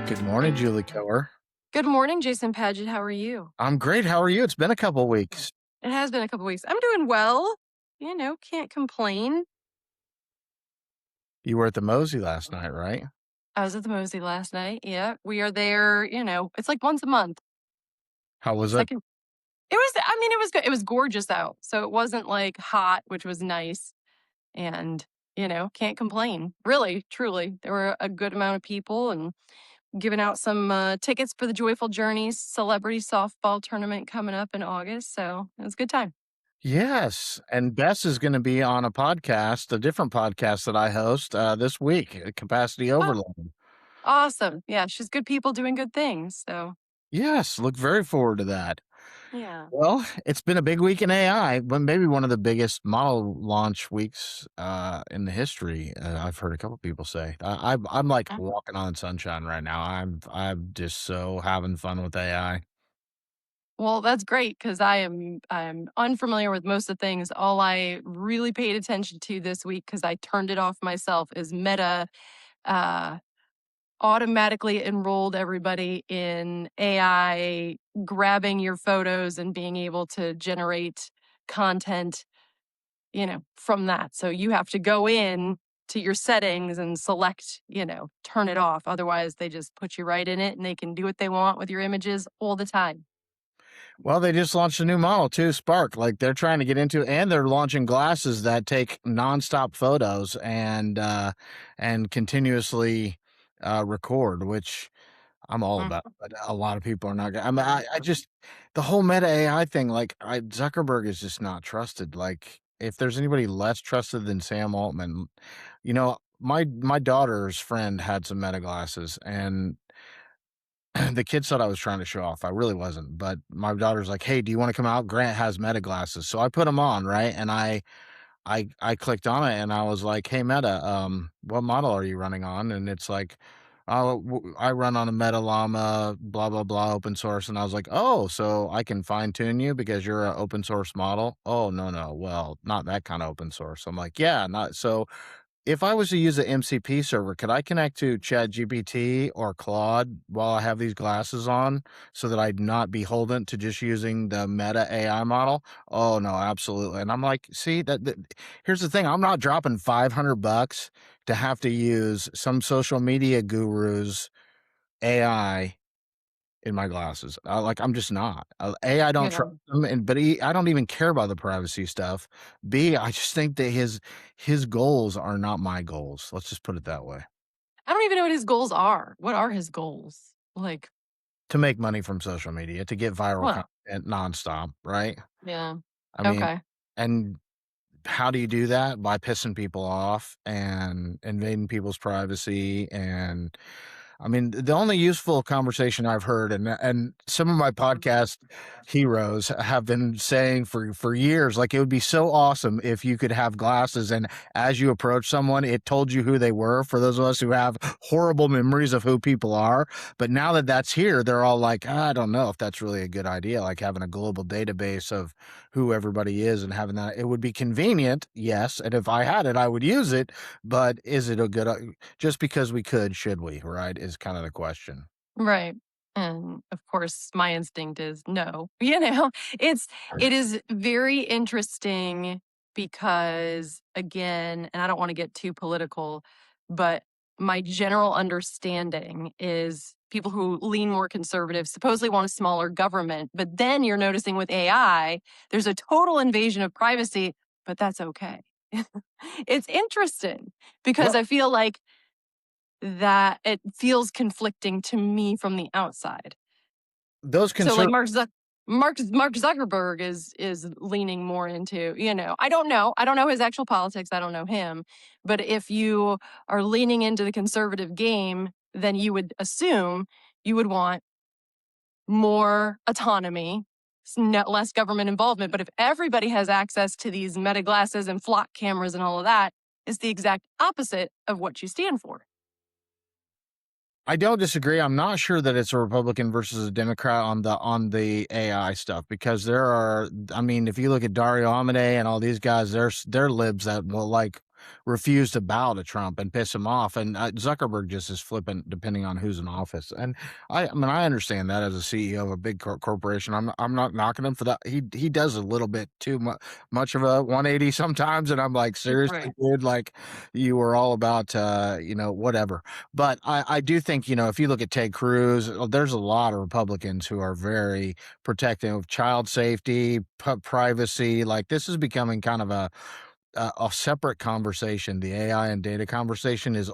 Good morning, Julie Koehrer. Good morning, Jason Padgett. How are you? I'm great. How are you? It's been a couple weeks. It has been a couple weeks. I'm doing well. Can't complain. You were at the Mosey last night, right? I was at the Mosey last night. Yeah, we are there. It's like once a month. How was it? Second, it was good. It was gorgeous out, so it wasn't like hot, which was nice. And can't complain. Really, truly, there were a good amount of people and giving out some tickets for the Joyful Journeys celebrity softball tournament coming up in August. So it was a good time. Yes. And Bess is going to be on a podcast, a different podcast that I host this week, Capacity Oh, Overload. awesome. Yeah, she's good people doing good things. So Yes. Look very forward to that. yeah. Well, it's been a big week in AI, but maybe one of the biggest model launch weeks in the history. I've heard a couple people say. I'm like Uh, walking on sunshine right now. I'm just so having fun with AI. Well, that's great because I'm unfamiliar with most of the things. All I really paid attention to this week because I turned it off myself is Meta uh, automatically enrolled everybody in AI grabbing your photos and being able to generate content, from that. So you have to go in to your settings and select, turn it off. Otherwise, they just put you right in it and they can do what they want with your images all the time. Well, they just launched a new model too, Spark. Like they're trying to get into, and they're launching glasses that take nonstop photos and continuously record, which I'm all Mm. about. But a lot of people are not. I just the whole Meta AI thing. Like Zuckerberg is just not trusted. Like if there's anybody less trusted than Sam Altman, my daughter's friend had some Meta glasses, and the kids thought I was trying to show off. I really wasn't, but my daughter's like, "Hey, do you want to come out? Grant has Meta glasses." So I put them on, right? And I clicked on it and I was like, "Hey Meta, what model are you running on?" And it's like, "Oh, I run on a Meta Llama, blah blah blah, open source." And I was like, "Oh, so I can fine tune you because you're an open source model?" "Oh, no, no. Well, not that kind of open source." I'm like, "Yeah, not so if I was to use an MCP server, could I connect to ChatGPT or Claude while I have these glasses on so that I'd not beholden to just using the Meta AI model?" "Oh, no, absolutely." And I'm like, "See, here's the thing. I'm not dropping $500 to have to use some social media guru's AI in my glasses." I'm just not. A, I don't trust Yeah. him, but I don't even care about the privacy stuff. B, I just think that his goals are not my goals. Let's just put it that way. I don't even know what his goals are. What are his goals? Like, To make money from social media, to get viral well, content nonstop, right? yeah. I mean, Okay. and how do you do that? By pissing people off and invading people's privacy. And I mean, the only useful conversation I've heard, and some of my podcast heroes have been saying for years, like it would be so awesome if you could have glasses, and as you approach someone, it told you who they were. For those of us who have horrible memories of who people are, but now that that's here, they're all like, I don't know if that's really a good idea. Like having a global database of who everybody is and having that, it would be convenient, yes, and if I had it, I would use it. But is it a good? Just because we could, should we? Right? Is kind of the question. Right. And of course, my instinct is no. It is very interesting because, again, and I don't want to get too political, but my general understanding is people who lean more conservative supposedly want a smaller government. But then you're noticing with AI, there's a total invasion of privacy, but that's okay. It's interesting because Well, I feel like that it feels conflicting to me from the outside. those So like concern. Mark Zuckerberg is leaning more into, I don't know. I don't know his actual politics. I don't know him. But if you are leaning into the conservative game, then you would assume you would want more autonomy, less government involvement. But if everybody has access to these meta glasses and flock cameras and all of that, it's the exact opposite of what you stand for. I don't disagree. I'm not sure that it's a Republican versus a Democrat on the AI stuff because there are. I mean, if you look at Dario Amodei and all these guys, they're libs that will like refuse to bow to Trump and piss him off. And Zuckerberg just is flippant depending on who's in office. And I mean, I understand that as a CEO of a big corporation. I'm not knocking him for that. He does a little bit too much of a 180 sometimes, and I'm like, seriously, Right. dude, like you were all about whatever. But I do think, if you look at Ted Cruz, there's a lot of Republicans who are very protective of child safety, privacy. Like this is becoming kind of a separate conversation. The AI and data conversation is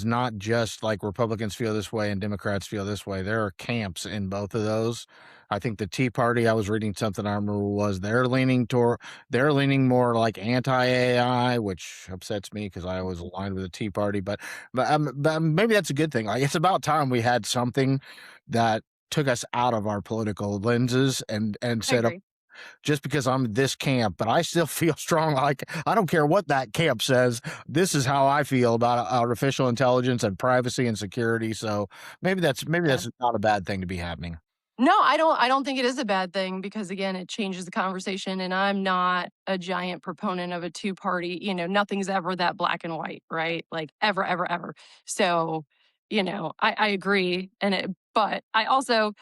not just like Republicans feel this way and Democrats feel this way. There are camps in both of those. I think the Tea Party, I was reading something I remember was they're leaning more like anti-AI, which upsets me because I always aligned with the Tea Party. But maybe that's a good thing. Like it's about time we had something that took us out of our political lenses and I said, agree. just because I'm this camp, but I still feel strong. Like I don't care what that camp says. This is how I feel about artificial intelligence and privacy and security. So Yeah. maybe that's not a bad thing to be happening. No, I don't think it is a bad thing because again, it changes the conversation and I'm not a giant proponent of a two-party, nothing's ever that black and white, right? Like ever, ever, ever. So, I agree but I also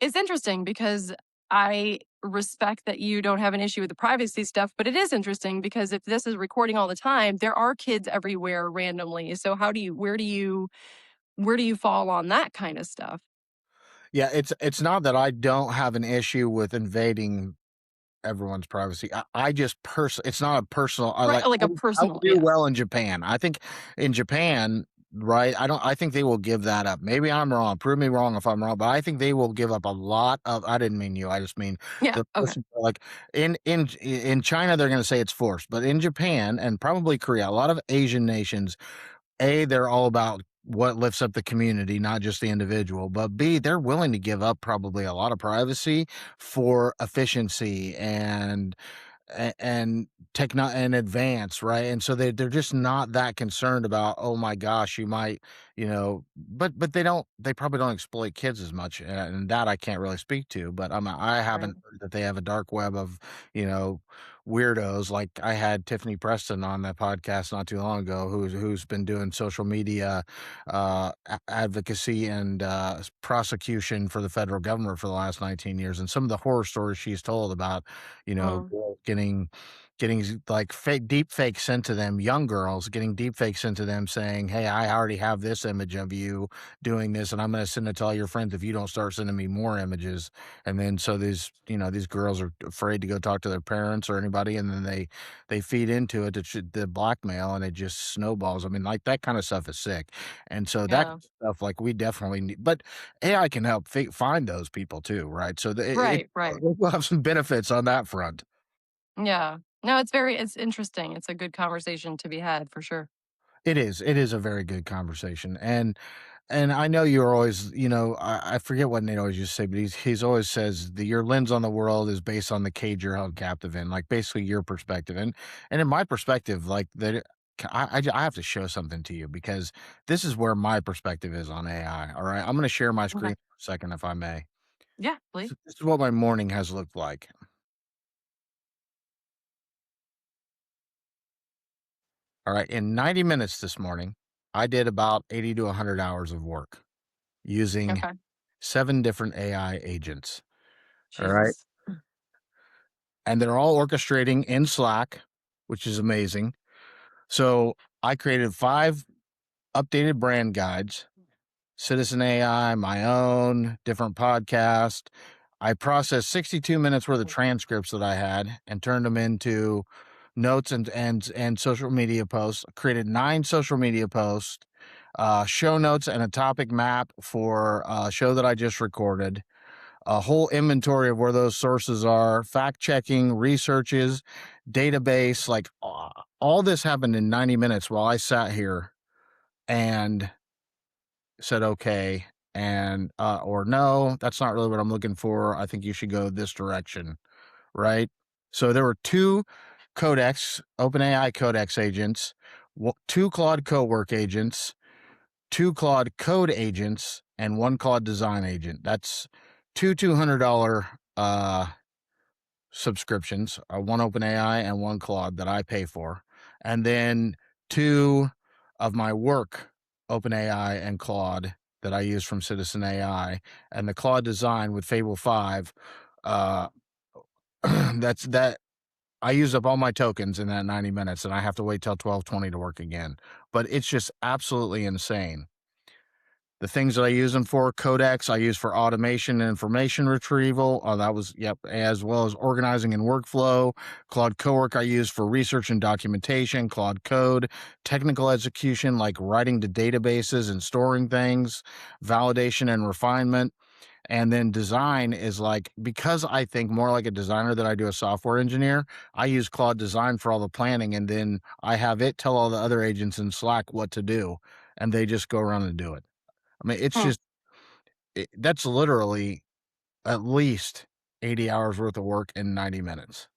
it's interesting because I respect that you don't have an issue with the privacy stuff, but it is interesting because if this is recording all the time, there are kids everywhere randomly. So where do you fall on that kind of stuff? Yeah, it's not that I don't have an issue with invading everyone's privacy. I just it's not a personal. Right, like a I would personal, do yeah. well in Japan. I think in Japan, right? I think they will give that up. Maybe I'm wrong. Prove me wrong if I'm wrong. But I think they will give up a lot of. I didn't mean you. I just mean Yeah, the okay. person. Like in China, they're going to say it's forced, but in Japan and probably Korea, a lot of Asian nations, they're all about what lifts up the community, not just the individual. But B, they're willing to give up probably a lot of privacy for efficiency and techno and advance, right? And so they're just not that concerned about, oh my gosh, you might, but they probably don't exploit kids as much, and that I can't really speak to. But I Right. haven't heard that they have a dark web of, you know, weirdos. Like I had Tiffany Preston on that podcast not too long ago, who's been doing social media advocacy and prosecution for the federal government for the last 19 years, and some of the horror stories she's told about, Mm, girls getting like deep fakes sent to them, young girls getting deep fakes sent to them saying, hey, I already have this image of you doing this and I'm going to send it to all your friends if you don't start sending me more images. And then so these girls are afraid to go talk to their parents or anybody, and then they feed into it the blackmail, and it just snowballs. I mean, like that kind of stuff is sick. And so that yeah. stuff, like we definitely need, but AI can help find those people too, right? So Right, right. we'll have some benefits on that front. Yeah. No, it's interesting. It's a good conversation to be had for sure. It is. It is a very good conversation, and I know you're always, I forget what Nate always used to say, but he's always says that your lens on the world is based on the cage you're held captive in, like basically your perspective, and in my perspective, like that. I have to show something to you because this is where my perspective is on AI. All right, I'm going to share my Okay. screen for a second, if I may. Yeah, please. This is what my morning has looked like. All right, in 90 minutes this morning, I did about 80 to 100 hours of work using Okay. 7 different AI agents, all right? Jesus. And they're all orchestrating in Slack, which is amazing. So, I created 5 updated brand guides, Citizen AI, my own, different podcast. I processed 62 minutes worth of transcripts that I had and turned them into notes and social media posts. Created 9 social media posts, show notes and a topic map for a show that I just recorded, a whole inventory of where those sources are, fact checking, researches, database. Like all this happened in 90 minutes while I sat here and said, okay, and or no, that's not really what I'm looking for. I think you should go this direction, right? So there were 2 Codex, OpenAI Codex agents, 2 Claude CoWork agents, 2 Claude Code agents, and 1 Claude Design agent. That's 2 $200 subscriptions, one OpenAI and 1 Claude that I pay for. and then 2 of my work, OpenAI and Claude, that I use from Citizen AI, and the Claude design with Fable 5, uh, that I use up all my tokens in that 90 minutes, and I have to wait till 12:20 to work again, but it's just absolutely insane. The things that I use them for, Codex, I use for automation and information retrieval. That was, yep, as well as organizing and workflow. Claude CoWork, I use for research and documentation. Claude Code, technical execution, like writing to databases and storing things, validation and refinement. And then design is like, because I think more like a designer than I do a software engineer, I use Claude Design for all the planning. And then I have it tell all the other agents in Slack what to do, and they just go around and do it. I mean, it's Hmm. just that's literally at least 80 hours worth of work in 90 minutes.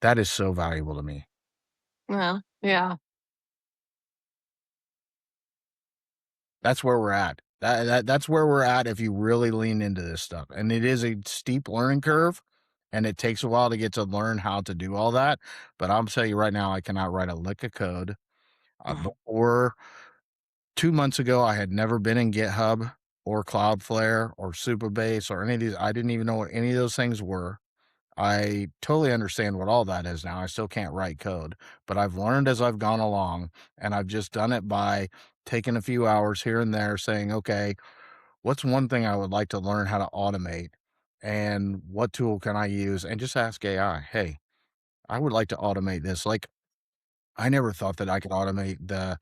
That is so valuable to me. Well, yeah. That's where we're at. That's where we're at if you really lean into this stuff. And it is a steep learning curve, and it takes a while to get to learn how to do all that. But I'm telling you right now, I cannot write a lick of code. Before 2 months ago, I had never been in GitHub or Cloudflare or Supabase or any of these. I didn't even know what any of those things were. I totally understand what all that is now. I still can't write code, but I've learned as I've gone along, and I've just done it by taking a few hours here and there saying, okay, what's one thing I would like to learn how to automate, and what tool can I use? And just ask AI, hey, I would like to automate this. Like, I never thought that I could automate the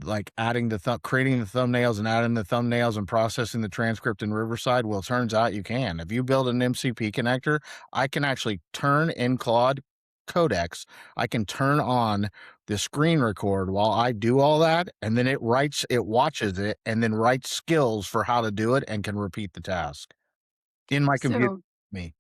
like adding the creating the thumbnails and adding the thumbnails and processing the transcript in Riverside. Well, it turns out you can. If you build an MCP connector, I can actually turn in Claude Codex, I can turn on the screen record while I do all that, and then it watches it, and then writes skills for how to do it and can repeat the task in my computer. So Me.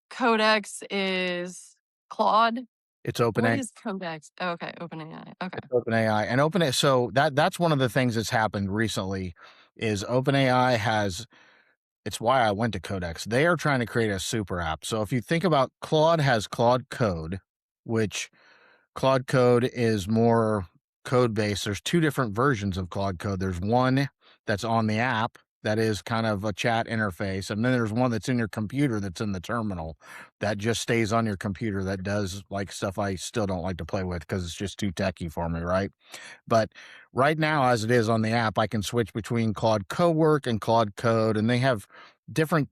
Codex is Claude? It's What OpenAI. is Codex? Oh, okay, OpenAI. Okay. It's OpenAI and OpenAI. So that's one of the things that's happened recently is OpenAI has. It's why I went to Codex. They are trying to create a super app. So if you think about Claude has Claude Code, which Claude Code is more code based. There's 2 different versions of Claude Code. There's one that's on the app that is kind of a chat interface, and then there's one that's in your computer that's in the terminal that just stays on your computer that does like stuff I still don't like to play with because it's just too techy for me, right? But right now, as it is on the app, I can switch between Claude CoWork and Claude Code, and they have different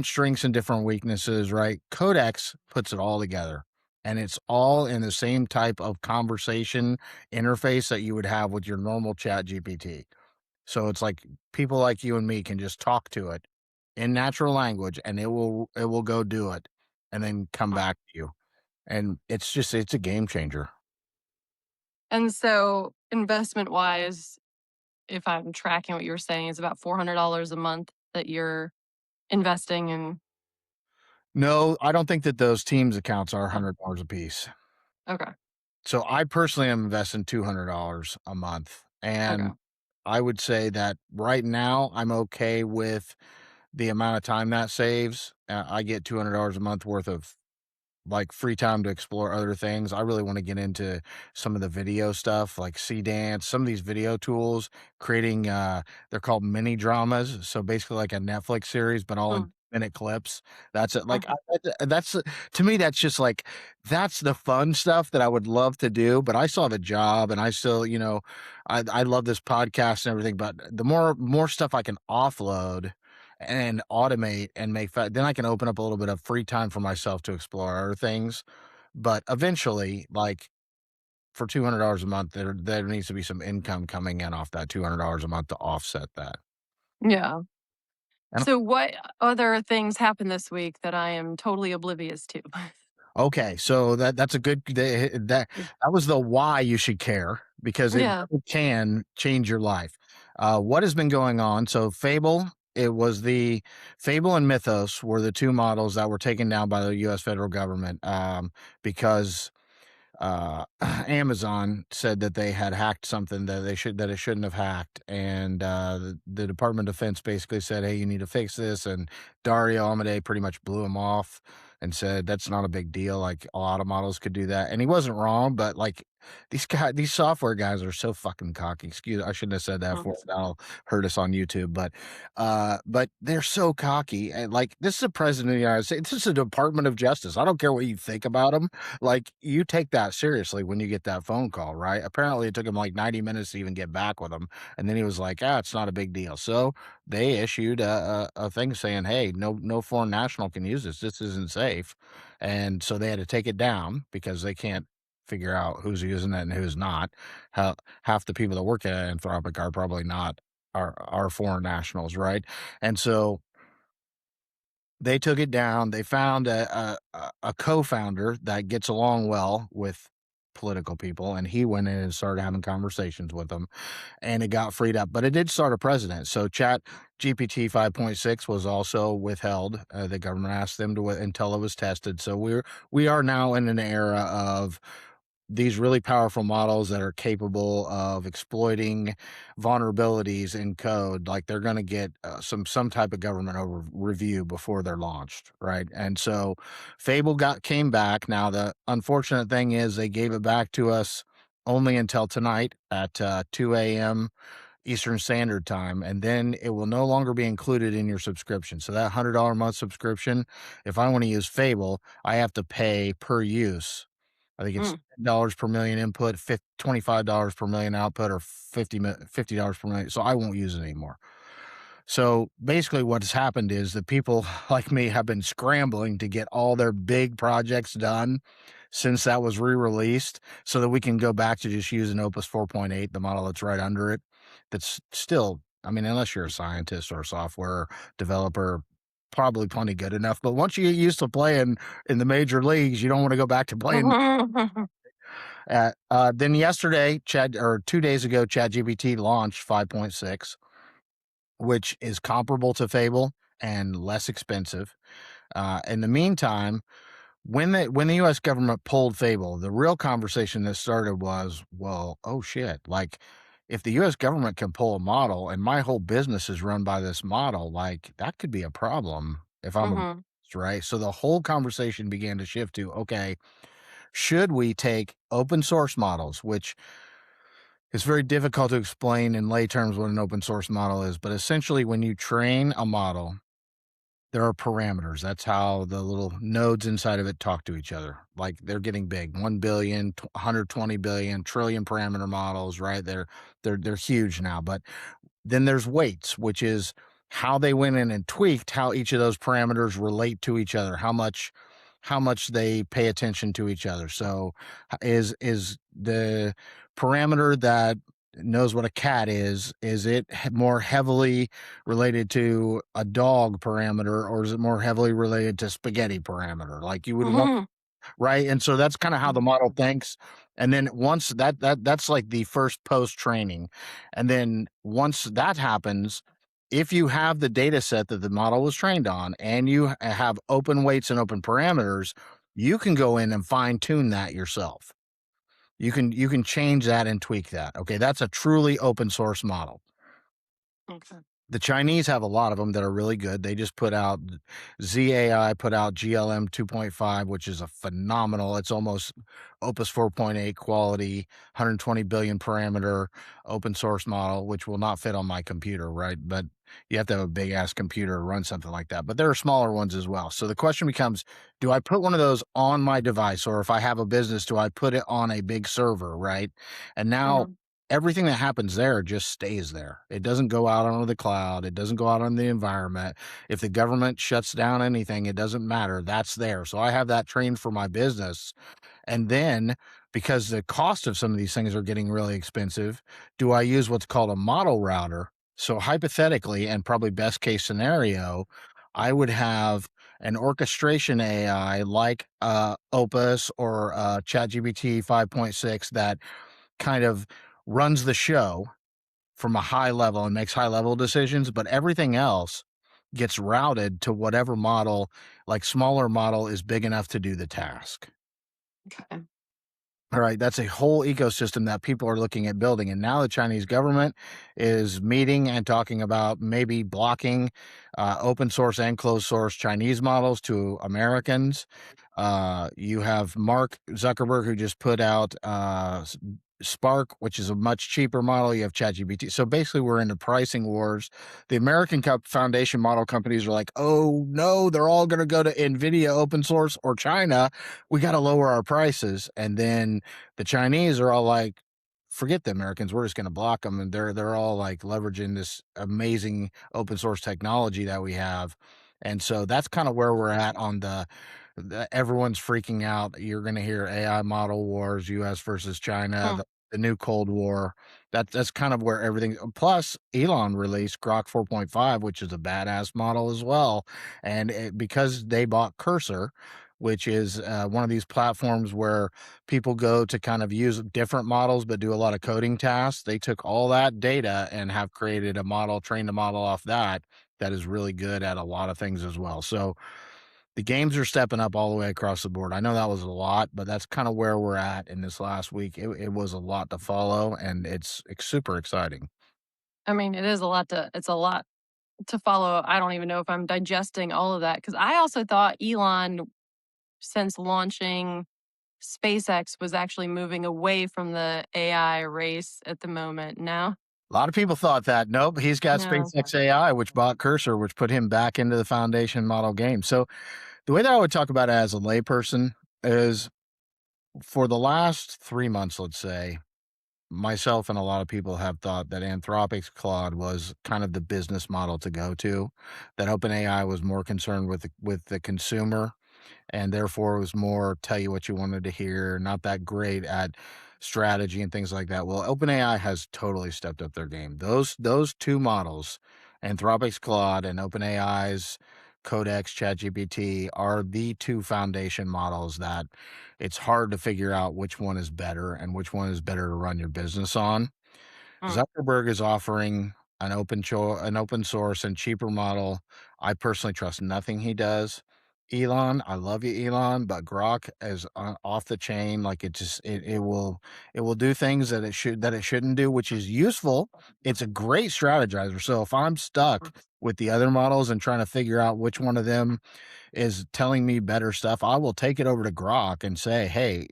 strengths and different weaknesses, right? Codex puts it all together, and it's all in the same type of conversation interface that you would have with your normal chat GPT. So it's like people like you and me can just talk to it in natural language, and it will go do it and then come back to you. And it's a game changer. And so investment wise, if I'm tracking what you're saying, is about $400 a month that you're investing in. No, I don't think that those Teams accounts are Oh, $100 a piece. okay. So I personally am investing $200 a month, Okay. and I would say that right now I'm okay with the amount of time that saves. I get $200 a month worth of like free time to explore other things. I really want to get into some of the video stuff like C Dance, some of these video tools, creating they're called mini dramas. So basically like a Netflix series, but all in Mm, minute clips. That's it. Like mhm. that's to me, that's just like that's the fun stuff that I would love to do. But I still have a job, and I still, I love this podcast and everything. But the more stuff I can offload and automate and make then I can open up a little bit of free time for myself to explore other things. But eventually, like for $200 a month, there needs to be some income coming in off that $200 a month to offset that. Yeah. And So what other things happened this week that I am totally oblivious to? okay, so that's a good that was the why you should care because it Yeah. really can change your life. What has been going on? So Fable, it was the Fable and Mythos were the 2 models that were taken down by the US federal government, because Amazon said that they had hacked something that it shouldn't have hacked, and the Department of Defense basically said, "Hey, you need to fix this." And Dario Amodei pretty much blew him off. and said that's not a big deal. Like a lot of models could do that, and he wasn't wrong. But like these software guys are so fucking cocky. Excuse, I shouldn't have said that Mm. for that'll hurt us on YouTube. But they're so cocky. And like this is a president of the United States. This is a Department of Justice. I don't care what you think about them. Like you take that seriously when you get that phone call, right? Apparently, it took him like 90 minutes to even get back with him, and then he was like, "Ah, it's not a big deal." So they issued a thing saying, "Hey, no foreign national can use this. This isn't safe," and so they had to take it down because they can't figure out who's using it and who's not. How half the people that work at Anthropic are probably not are foreign nationals, right? And so they took it down. They found a co-founder that gets along well with political people, and he went in and started having conversations with them, and it got freed up. But it did start a precedent. So Chat GPT 5.6 was also withheld. The government asked them to until it was tested. So we are now in an era of these really powerful models that are capable of exploiting vulnerabilities in code. Like they're going to get some type of government over review before they're launched, right? And so Fable got came back. Now the unfortunate thing is they gave it back to us only until tonight at 2 a.m. Eastern Standard Time, and then it will no longer be included in your subscription. So that $100 a month subscription, if I want to use Fable, I have to pay per use. I think it's Mm. $10 per million input, $25 per million output, or $50 per million. So I won't use it anymore. So basically, what has happened is that people like me have been scrambling to get all their big projects done since that was re-released, so that we can go back to just using Opus 4.8, the model that's right under it. That's still, I mean, unless you're a scientist or a software developer, probably plenty good enough. But once you get used to playing in the major leagues, you don't want to go back to playing. Then yesterday, Chad, or 2 days ago, ChatGPT launched 5.6, which is comparable to Fable and less expensive. In the meantime, when the U.S. government pulled Fable, the real conversation that started was, well, oh shit, like if the U.S. government can pull a model and my whole business is run by this model, like that could be a problem if I'm a Mhm. right. So the whole conversation began to shift to, okay, should we take open source models, which is very difficult to explain in lay terms what an open source model is, but essentially when you train a model, there are parameters. That's how the little nodes inside of it talk to each other. Like they're getting big, 1 billion, 120 billion, trillion parameter models, right? They're huge now, but then there's weights, which is how they went in and tweaked how each of those parameters relate to each other, how much they pay attention to each other. So is the parameter that knows what a cat is it more heavily related to a dog parameter, or is it more heavily related to spaghetti parameter? Like you would want, Mhm. right? And so that's kind of how the Mhm. model thinks. And then once that's like the first post training. And then once that happens, if you have the data set that the model was trained on and you have open weights and open parameters, you can go in and fine tune that yourself. You can change that and tweak that. Okay, that's a truly open source model. Okay. The Chinese have a lot of them that are really good. They just put out ZAI put out GLM 2.5, which is a phenomenal. It's almost Opus 4.8 quality, 120 billion parameter open source model, which will not fit on my computer, right? But you have to have a big ass computer to run something like that. But there are smaller ones as well. So the question becomes, do I put one of those on my device, or if I have a business, do I put it on a big server, right? And now Mhm. everything that happens there just stays there. It doesn't go out onto the cloud. It doesn't go out on the environment. If the government shuts down anything, it doesn't matter. That's there. So I have that trained for my business. And then because the cost of some of these things are getting really expensive, do I use what's called a model router? So hypothetically, and probably best case scenario, I would have an orchestration AI like Opus or ChatGPT 5.6 that kind of runs the show from a high level and makes high level decisions, but everything else gets routed to whatever model, like smaller model, is big enough to do the task. Okay. All right, that's a whole ecosystem that people are looking at building. And now the Chinese government is meeting and talking about maybe blocking open source and closed source Chinese models to Americans. You have Mark Zuckerberg, who just put out Spark, which is a much cheaper model. You have ChatGPT. So basically, we're into pricing wars. The American foundation model companies are like, oh no, they're all going to go to NVIDIA open source or China. We got to lower our prices. And then the Chinese are all like, forget the Americans. We're just going to block them. And they're all like leveraging this amazing open source technology that we have. And so that's kind of where we're at on everyone's freaking out. You're going to hear AI model wars, US versus China, Mm, the new Cold War. That's kind of where everything. Plus, Elon released Grok 4.5, which is a badass model as well. And because they bought Cursor, which is one of these platforms where people go to kind of use different models but do a lot of coding tasks. They took all that data and have created a model, trained a model off that that is really good at a lot of things as well. So the games are stepping up all the way across the board. I know that was a lot, but that's kind of where we're at in this last week. It was a lot to follow, and it's super exciting. I mean, it's a lot to follow. I don't even know if I'm digesting all of that because I also thought Elon, since launching SpaceX, was actually moving away from the AI race at the moment. No? A lot of people thought that. Nope, he's got No. SpaceX AI, which bought Cursor, which put him back into the foundation model game. So the way that I would talk about it as a layperson is for the last 3 months, let's say, myself and a lot of people have thought that Anthropic's Claude was kind of the business model to go to, that OpenAI was more concerned with the consumer and therefore it was more tell you what you wanted to hear, not that great at strategy and things like that. Well, OpenAI has totally stepped up their game. Those two models, Anthropic's Claude and OpenAI's Codex ChatGPT, are the two foundation models that it's hard to figure out which one is better and which one is better to run your business on. Mm, Zuckerberg is offering an open source and cheaper model. I personally trust nothing he does. Elon, I love you, Elon, but Grok is off the chain. Like it will do things that it shouldn't do, which is useful. It's a great strategizer. So if I'm mm. stuck with the other models and trying to figure out which one of them is telling me better stuff, I will take it over to Grok and say, hey,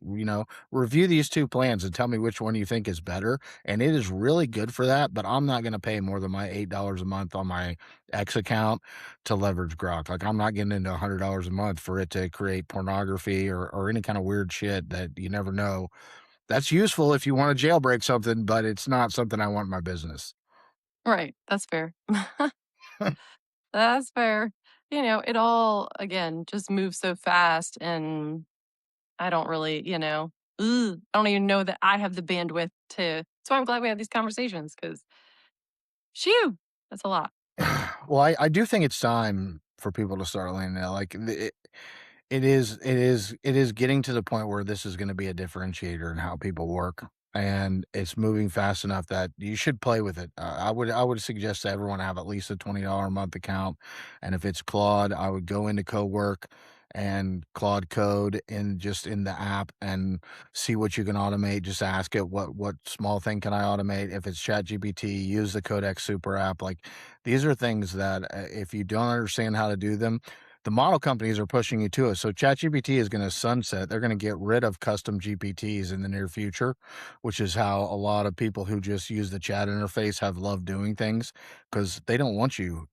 review these two plans and tell me which one you think is better. And it is really good for that, but I'm not going to pay more than my $8 a month on my X account to leverage Grok. Like I'm not getting into $100 a month for it to create pornography or any kind of weird shit that you never know. That's useful if you want to jailbreak something, but it's not something I want in my business. Right. That's fair. That's fair. It all, again, just moves so fast. And I don't really, I don't even know that I have the bandwidth to. So I'm glad we have these conversations because, shoo, that's a lot. Well, I do think it's time for people to start leaning out. Like it is getting to the point where this is gonna be a differentiator in how people work, and it's moving fast enough that you should play with it. I would suggest to everyone have at least a $20 a month account, and if it's Claude, I would go into CoWork and Claude Code just in the app and see what you can automate. Just ask it what small thing can I automate. If it's ChatGPT, use the Codex super app. Like these are things that if you don't understand how to do them, the model companies are pushing you to it. So ChatGPT is going to sunset. They're going to get rid of custom GPTs in the near future, which is how a lot of people who just use the chat interface have loved doing things because they don't want you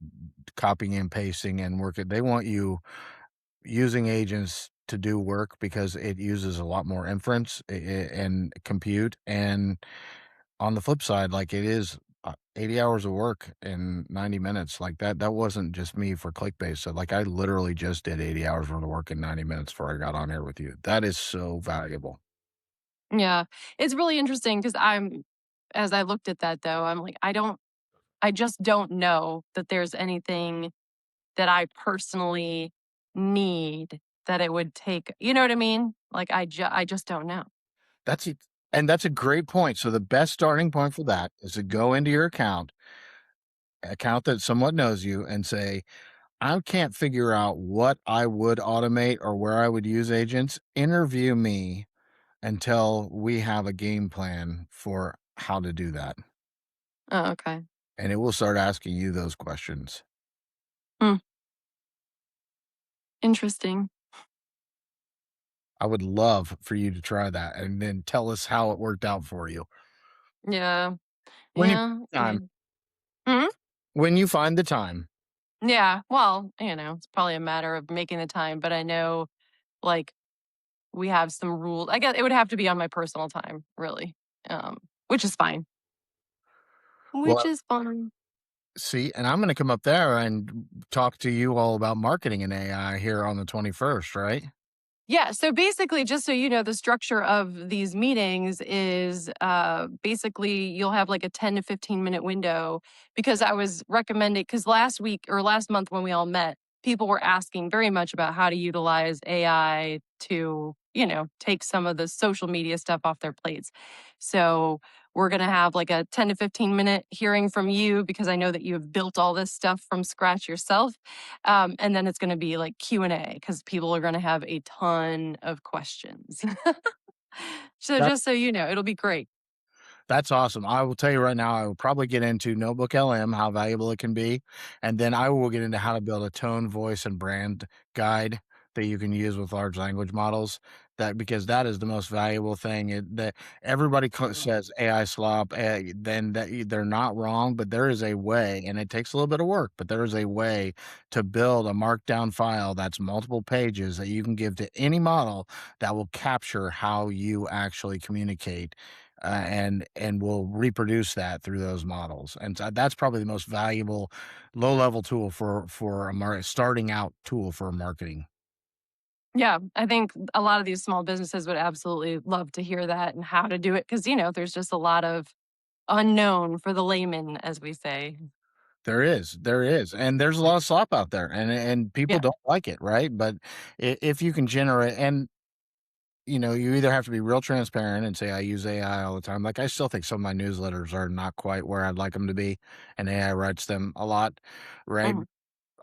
copying and pasting and working. They want you using agents to do work because it uses a lot more inference and compute. And on the flip side, like it is 80 hours of work in 90 minutes. Like that wasn't just me for clickbait. So like I literally just did 80 hours worth of work in 90 minutes before I got on here with you. That is so valuable. Yeah. It's really interesting because as I looked at that though, I'm like, I just don't know that there's anything that I personally need that it would take. You know what I mean? Like, I just don't know. That's it. And that's a great point. So the best starting point for that is to go into your account that somewhat knows you and say, I can't figure out what I would automate or where I would use agents. Interview me until we have a game plan for how to do that, Oh, okay. and it will start asking you those questions. Hmm, interesting. I would love for you to try that and then tell us how it worked out for you. Yeah. When you Yeah. time Mhm. when you find the time. Yeah. Well, it's probably a matter of making the time, but I know, like, we have some rules. I guess it would have to be on my personal time, really, um, which is fine. Which Well, is fine. see, and I'm gonna come up there and talk to you all about marketing and AI here on the 21st, right? Yeah, so basically, just so you know, the structure of these meetings is basically you'll have like a 10 to 15-minute window because I was recommending, because last week or last month when we all met, people were asking very much about how to utilize AI to, take some of the social media stuff off their plates. So we're going to have like a 10 to 15-minute hearing from you because I know that you have built all this stuff from scratch yourself. And then it's going to be like Q&A because people are going to have a ton of questions. So That just so you know, it'll be great. That's awesome. I will tell you right now, I will probably get into NotebookLM, how valuable it can be, and then I will get into how to build a tone, voice, and brand guide that you can use with large language models. That because that is the most valuable thing. That everybody says AI slop, then they're not wrong, but there is a way, and it takes a little bit of work, but there is a way to build a markdown file that's multiple pages that you can give to any model that will capture how you actually communicate and will reproduce that through those models. And so that's probably the most valuable low level tool for a starting out tool for marketing. Yeah, I think a lot of these small businesses would absolutely love to hear that and how to do it because, there's just a lot of unknown for the layman, as we say. There is, and there's a lot of slop out there, and people Yeah. don't like it, right? But if you can generate, and you either have to be real transparent and say I use AI all the time. Like I still think some of my newsletters are not quite where I'd like them to be, and AI writes them a lot, right? Mhm.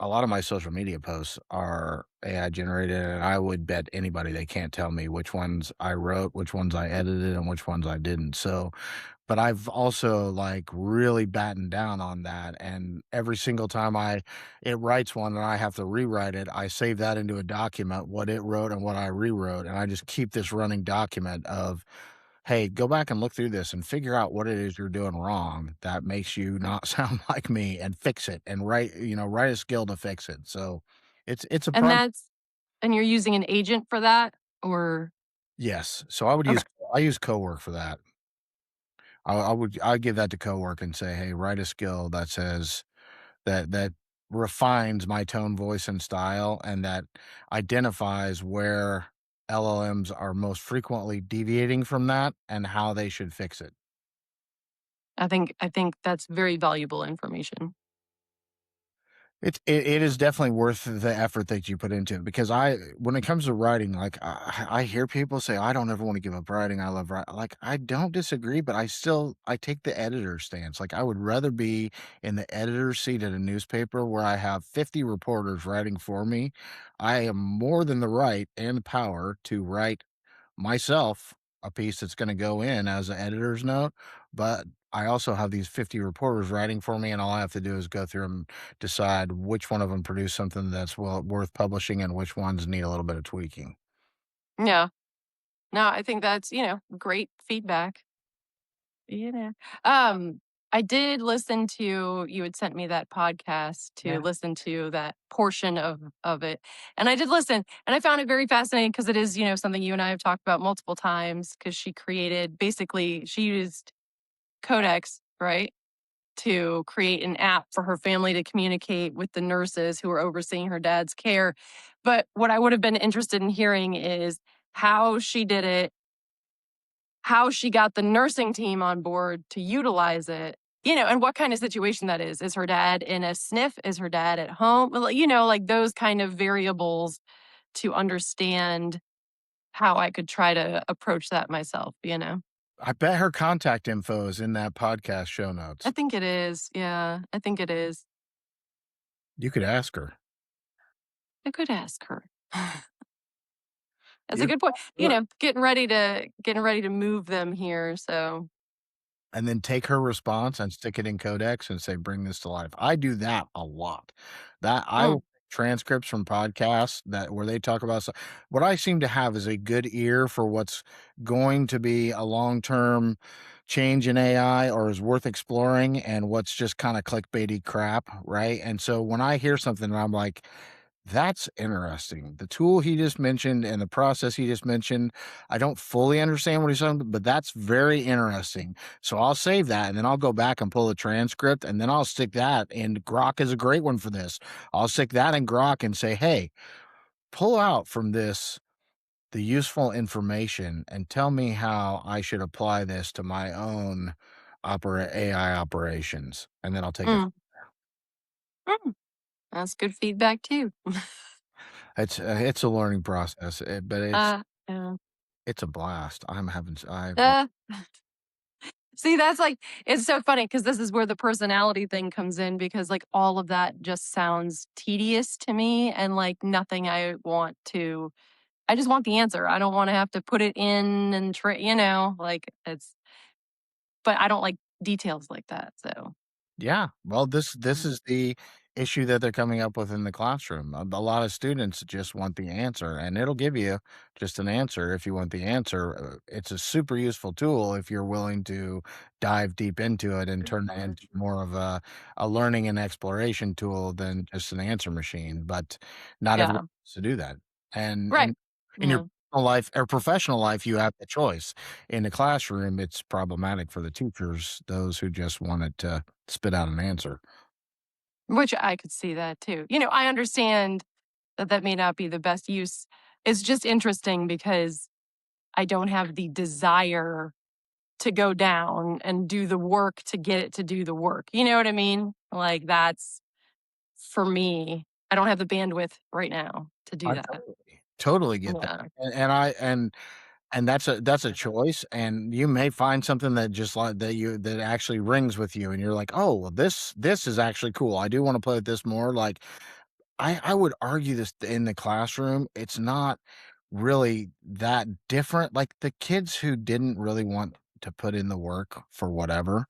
A lot of my social media posts are AI generated, and I would bet anybody they can't tell me which ones I wrote, which ones I edited, and which ones I didn't. So, but I've also like really battened down on that. And every single time it writes one and I have to rewrite it, I save that into a document, what it wrote and what I rewrote. And I just keep this running document of, hey, go back and look through this and figure out what it is you're doing wrong that makes you not sound like me and fix it and write a skill to fix it. So it's a And prime. you're using an agent for that or Yes. So I use CoWork for that. I'd give that to CoWork and say, hey, write a skill that says that refines my tone, voice, and style, and that identifies where LLMs are most frequently deviating from that and how they should fix it. I think that's very valuable information. It is definitely worth the effort that you put into it because when it comes to writing, like I hear people say, I don't ever want to give up writing. I love writing. Like I don't disagree, but I take the editor stance. Like I would rather be in the editor's seat at a newspaper where I have 50 reporters writing for me. I am more than the right and the power to write myself a piece that's gonna go in as an editor's note, but I also have these 50 reporters writing for me, and all I have to do is go through and decide which one of them produce something that's worth publishing and which ones need a little bit of tweaking. Yeah. No, I think that's, great feedback. Yeah. Um, I did listen to you had sent me that podcast to Yeah. listen to that portion of it. And I did listen and I found it very fascinating because it is, something you and I have talked about multiple times because she used Codex, right? To create an app for her family to communicate with the nurses who were overseeing her dad's care. But what I would have been interested in hearing is how she did it, how she got the nursing team on board to utilize it, and what kind of situation that is. Is her dad in a sniff? Is her dad at home? Well, like those kind of variables to understand how I could try to approach that myself. I bet her contact info is in that podcast show I notes. think it is. Yeah, I think it is. You could ask her. I could ask her. That's a It's good point. You good. know, getting ready to move them here, so And then take her response and stick it in Codex and say, "Bring this to life." I do that a lot. That I mm, will transcripts from podcasts that where they talk about what I seem to have is a good ear for what's going to be a long-term change in AI or is worth exploring and what's just kinda clickbaity crap, right? And so when I hear something and I'm like, "That's interesting. The tool he just mentioned and the process he just mentioned, I don't fully understand what he's saying, but that's very interesting." So I'll save that and then I'll go back and pull a transcript and then I'll stick that, and Grok is a great one for this. I'll stick that in Grok and say, "Hey, pull out from this the useful information and tell me how I should apply this to my own AI operations." And then I'll take it. mm, mm, that's good feedback too. It's a learning process, but Uh, yeah. it's a blast. I've Uh, See, that's like it's so funny because this is where the personality thing comes in because, like, all of that just sounds tedious to me and like nothing I want to I just want the answer. I don't wanna have to put it in and like, it's but I don't like details like that, so Yeah, well, this mm, is the issue that they're coming up with in the classroom. A lot of students just want the answer, and it'll give you just an answer if you want the answer. It's a super useful tool if you're willing to dive deep into it and turn it into more of a learning and exploration tool than just an answer machine. But not everyone yeah. wants to do that. Right. And in your Yeah. personal life or professional life, you have the choice. In the classroom, it's problematic for the teachers, those who just want it to spit out an answer. Which I could see that too. You know, I understand that that may not be the best use. It's just interesting because I don't have the desire to go down and do the work to get it to do the work. You know what I mean? Like that's for me. I don't have the bandwidth right now to do I that. totally get that, Yeah. and that's a choice, and you may find something that just like that actually rings with you, and you're like, "Oh, well, this is actually cool. I do wanna play with this more." Like, I would argue this in the classroom, it's not really that different. Like, the kids who didn't really want to put in the work for whatever,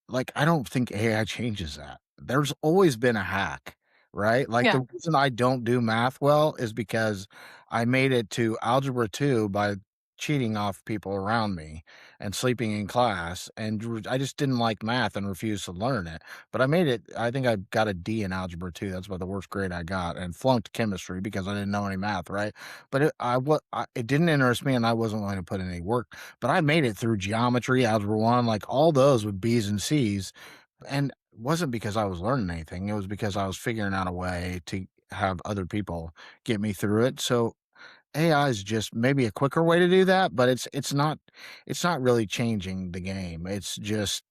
like, I don't think AI changes that. There's always been a hack, right? Like, Yeah. the reason I don't do math well is because I made it to Algebra 2 by cheating off people around me and sleeping in class, and I just didn't like math and refused to learn it, but I made it. I think I got a D in Algebra 2, that's about the worst grade I got, and flunked chemistry because I didn't know any math, right? But it didn't interest me, and I wasn't willing to put in any work, but I made it through geometry, algebra 1, like, all those with B's and C's, and it wasn't because I was learning anything, it was because I was figuring out a way to have other people get me through it. So AI is just maybe a quicker way to do that, but it's not really changing the game. It's just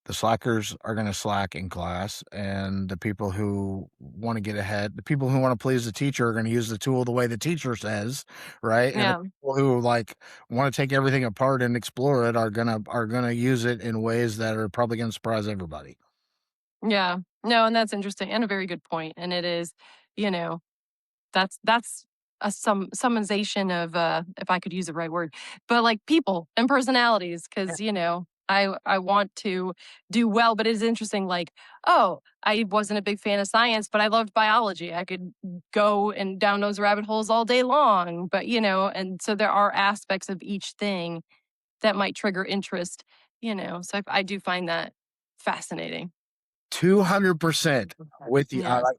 the slackers are gonna slack in class, and the people who wanna get ahead, the people who wanna please the teacher are gonna use the tool the way the teacher says, right? And the Yeah. people who, like, wanna take everything apart and explore it are gonna use it in ways that are probably gonna surprise everybody. Yeah. No, and that's interesting and a very good point. And it is, you know, that's a summarization of if I could use the right word, but like people and personalities, because I want to do well, but it is interesting. Like, oh, I wasn't a big fan of science, but I loved biology. I could go and down those rabbit holes all day long. But and so there are aspects of each thing that might trigger interest. So I do find that fascinating. 200% with you. I Yeah, like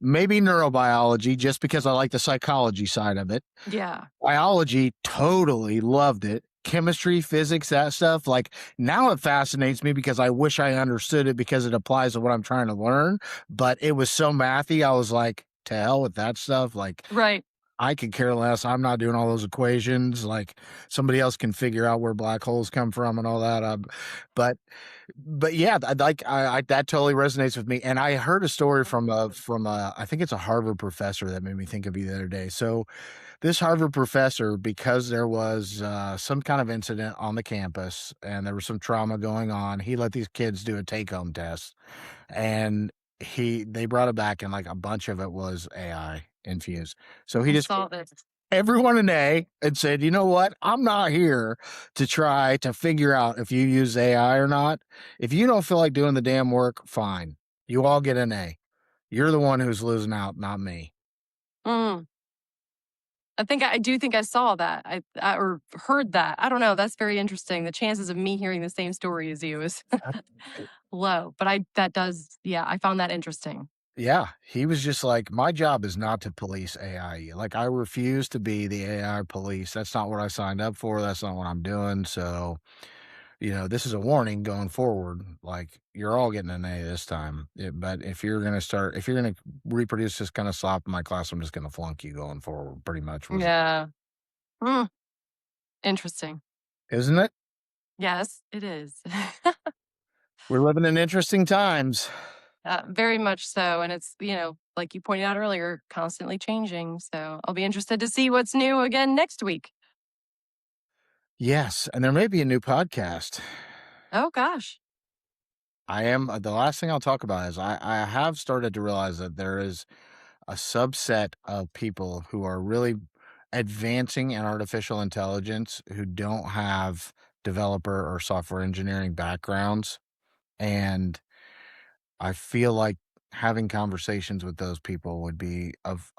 maybe neurobiology just because I like the psychology side of it. yeah, Biology, totally loved it. Chemistry, physics, that stuff, like, now it fascinates me because I wish I understood it because it applies to what I'm trying to learn, but it was so mathy, I was like, "To hell with that stuff," like, right. I could care less, I'm not doing all those equations, like, somebody else can figure out where black holes come from and all that, but yeah, I that totally resonates with me, and I heard a story from a I think it's a Harvard professor that made me think of you the other day. So this Harvard professor, because there was some kind of incident on the campus and there was some trauma going on, he let these kids do a take home test. And they brought it back and like a bunch of it was AI infused. So he I just gave saw this. everyone an A and said, you know what? I'm not here to try to figure out if you use AI or not. If you don't feel like doing the damn work, fine. You all get an A. You're the one who's losing out, not me. Mm. I do think I saw that. Or heard that. I don't know. That's very interesting. The chances of me hearing the same story as you is low, but yeah, I found that interesting. Yeah, he was just like, "My job is not to police AI. Like, I refuse to be the AI police. That's not what I signed up for. That's not what I'm doing. So, this is a warning going forward. Like, you're all getting an A this time. But if you're gonna reproduce this kind of slop in my class, I'm just gonna flunk you going forward." Pretty much was, Yeah. Mm, interesting. isn't it? Yes, it is. We're living in interesting times. Very much so. And it's, like you pointed out earlier, constantly changing. So I'll be interested to see what's new again next week. Yes, and there may be a new podcast. Oh, gosh. I am the last thing I'll talk about is I have started to realize that there is a subset of people who are really advancing in artificial intelligence who don't have developer or software engineering backgrounds. And I feel like having conversations with those people would be of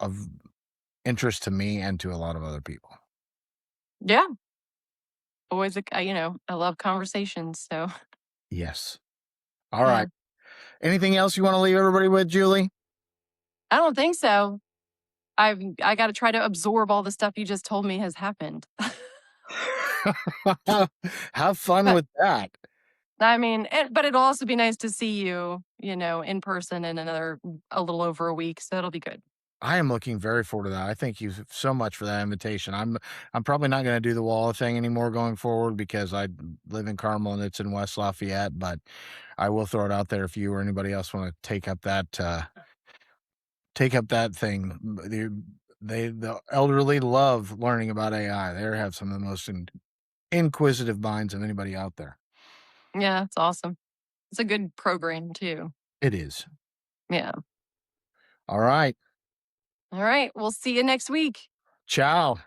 interest to me and to a lot of other people. Yeah. Always, I love conversations. So, Yes. All yeah, right. Anything else you want to leave everybody with, Julie? I don't think so. I got to try to absorb all the stuff you just told me has happened. Have fun But with that. I mean, but it'll also be nice to see you, in person in a little over a week. So it'll be good. I am looking very forward to that. I thank you so much for that invitation. I'm probably not gonna do the wall thing anymore going forward because I live in Carmel and it's in West Lafayette, but I will throw it out there if you or anybody else wanna take up that thing. The elderly love learning about AI. They have some of the most inquisitive minds of anybody out there. Yeah, it's awesome. It's a good program too. It is. Yeah. All right. All right. We'll see you next week. Ciao.